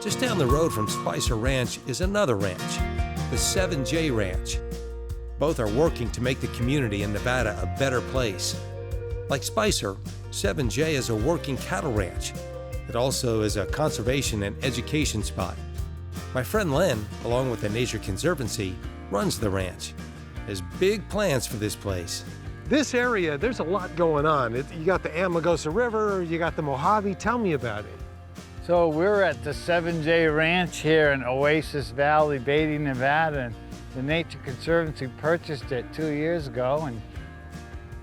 Just down the road from Spicer Ranch is another ranch, the 7J Ranch. Both are working to make the community in Nevada a better place. Like Spicer, 7J is a working cattle ranch. It also is a conservation and education spot. My friend Len, along with the Nature Conservancy, runs the ranch. There's big plans for this place. This area, there's a lot going on. You got the Amaragosa River, you got the Mojave. Tell me about it. So we're at the 7J Ranch here in Oasis Valley, Beatty, Nevada. And the Nature Conservancy purchased it 2 years ago.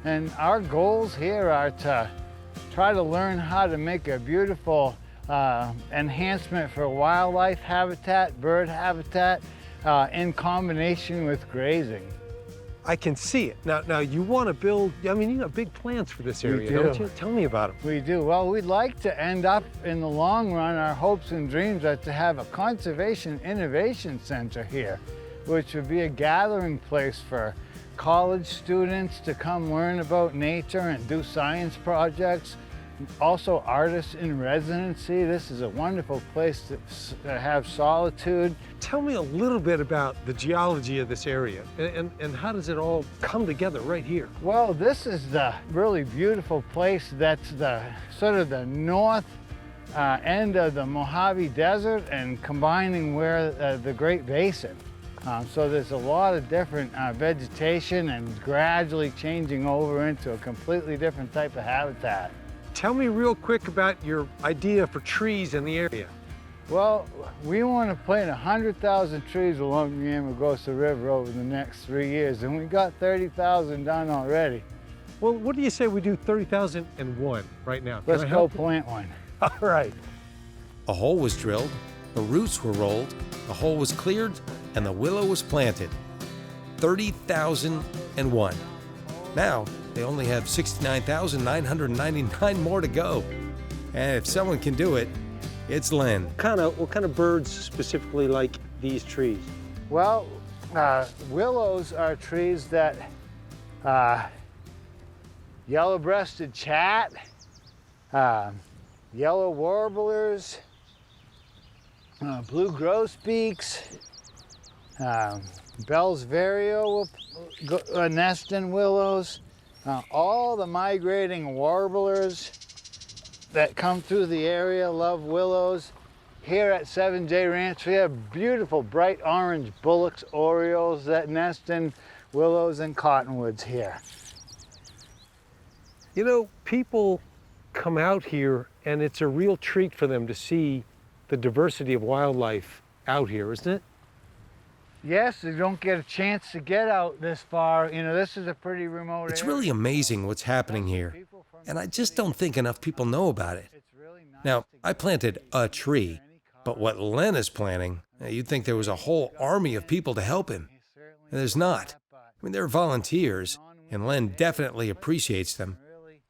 And our goals here are to try to learn how to make a beautiful enhancement for wildlife habitat, bird habitat, in combination with grazing. I can see it. Now you want to build, I mean, you got big plans for this area, don't you? Tell me about them. We do. Well, we'd like to end up, in the long run, our hopes and dreams are to have a conservation innovation center here, which would be a gathering place for college students to come learn about nature and do science projects. Also artists in residency. This is a wonderful place to have solitude. Tell me a little bit about the geology of this area and how does it all come together right here? Well, this is the really beautiful place that's the sort of the north end of the Mojave Desert and combining where the Great Basin. So there's a lot of different vegetation and gradually changing over into a completely different type of habitat. Tell me real quick about your idea for trees in the area. Well, we want to plant 100,000 trees along the Amargosa River over the next 3 years, and we got 30,000 done already. Well, what do you say we do 30,001 right now? Let's go plant one. All right. A hole was drilled, the roots were rolled, the hole was cleared, and the willow was planted. 30,001. Now, they only have 69,999 more to go. And if someone can do it, it's Len. What kind of birds specifically like these trees? Well, willows are trees that yellow-breasted chat, yellow warblers, blue grosbeaks, Bell's vireo will nest in willows. All the migrating warblers that come through the area love willows. Here at 7J Ranch, we have beautiful bright orange bullocks, orioles that nest in willows and cottonwoods here. You know, people come out here and it's a real treat for them to see the diversity of wildlife out here, isn't it? Yes, they don't get a chance to get out this far. You know, this is a pretty remote area. It's really amazing what's happening here, and I just don't think enough people know about it. Now, I planted a tree, but what Len is planting, you'd think there was a whole army of people to help him. And there's not. I mean, they're volunteers, and Len definitely appreciates them.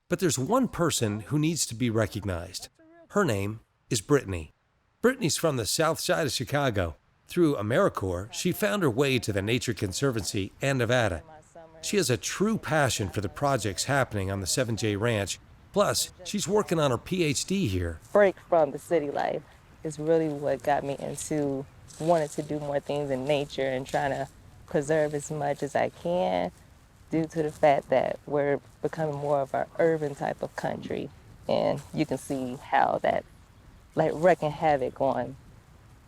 But there's one person who needs to be recognized. Her name is Brittany. Brittany's from the south side of Chicago. Through AmeriCorps, she found her way to the Nature Conservancy and Nevada. She has a true passion for the projects happening on the 7J Ranch. Plus, she's working on her PhD here. Break from the city life is really what got me into wanting to do more things in nature and trying to preserve as much as I can due to the fact that we're becoming more of an urban type of country. And you can see how that wreaking havoc on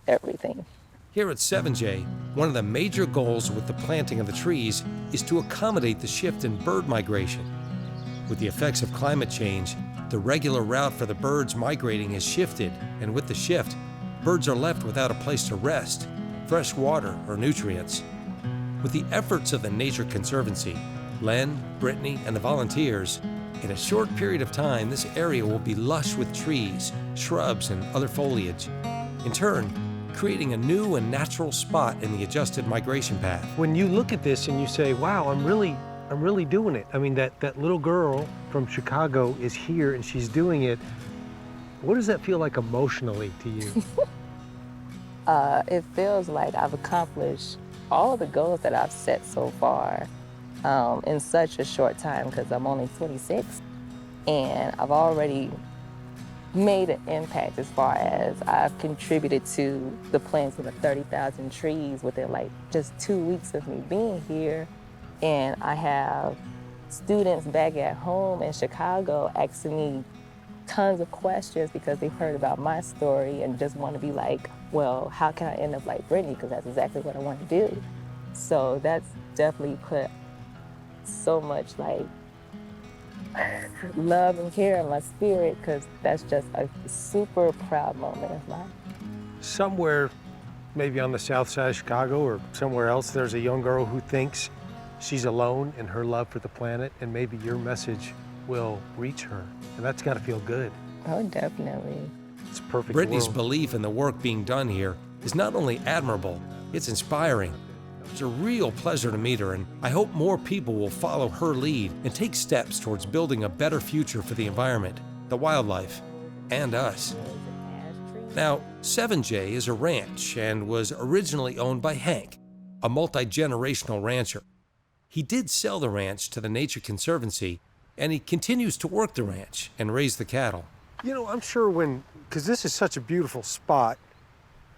everything. Here at 7J, one of the major goals with the planting of the trees is to accommodate the shift in bird migration. With the effects of climate change, the regular route for the birds migrating has shifted, and with the shift, birds are left without a place to rest, fresh water, or nutrients. With the efforts of the Nature Conservancy, Len, Brittany, and the volunteers, in a short period of time, this area will be lush with trees, shrubs, and other foliage. In turn, creating a new and natural spot in the adjusted migration path. When you look at this and you say, wow, I'm really doing it. I mean, that little girl from Chicago is here and she's doing it. What does that feel like emotionally to you? It feels like I've accomplished all the goals that I've set so far in such a short time, because I'm only 26, and I've already made an impact as far as I've contributed to the planting of 30,000 trees within like just 2 weeks of me being here. And I have students back at home in Chicago asking me tons of questions because they've heard about my story and just want to be like, well, how can I end up like Brittany? Because that's exactly what I want to do. So that's definitely put so much like love and care in my spirit, because that's just a super proud moment of mine. Somewhere, maybe on the south side of Chicago or somewhere else, there's a young girl who thinks she's alone in her love for the planet, and maybe your message will reach her. And that's got to feel good. Oh, definitely. It's a perfect Brittany's world. belief in the work being done here is not only admirable, it's inspiring. It's a real pleasure to meet her, and I hope more people will follow her lead and take steps towards building a better future for the environment, the wildlife, and us. Now, 7J is a ranch and was originally owned by Hank, a multi-generational rancher. He did sell the ranch to the Nature Conservancy, and he continues to work the ranch and raise the cattle. You know, I'm sure because this is such a beautiful spot,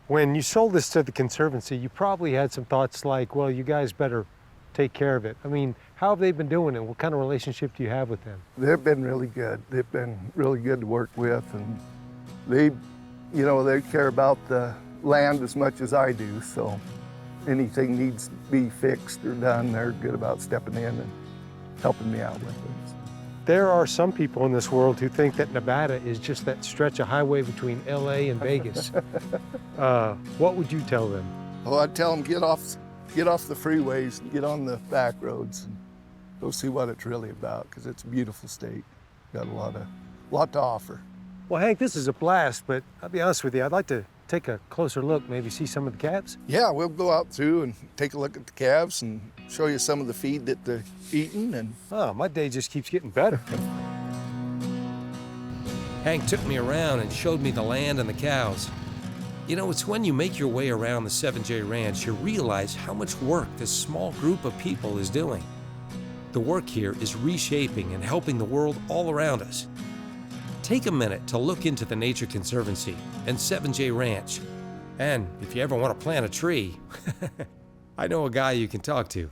when you sold this to the Conservancy, you probably had some thoughts like, well, you guys better take care of it. I mean, how have they been doing it? What kind of relationship do you have with them? They've been really good. They've been really good to work with, and they care about the land as much as I do, so anything needs to be fixed or done, they're good about stepping in and helping me out with it. There are some people in this world who think that Nevada is just that stretch of highway between LA and Vegas. What would you tell them? Oh, I'd tell them get off the freeways and get on the back roads and go see what it's really about, because it's a beautiful state. Got a lot to offer. Well, Hank, this is a blast, but I'll be honest with you, I'd like to take a closer look, maybe see some of the calves. Yeah, we'll go out through and take a look at the calves and show you some of the feed that they're eating. And oh, my day just keeps getting better. Hank took me around and showed me the land and the cows. You know, it's when you make your way around the 7J Ranch, you realize how much work this small group of people is doing. The work here is reshaping and helping the world all around us. Take a minute to look into the Nature Conservancy and 7J Ranch. And if you ever want to plant a tree, I know a guy you can talk to.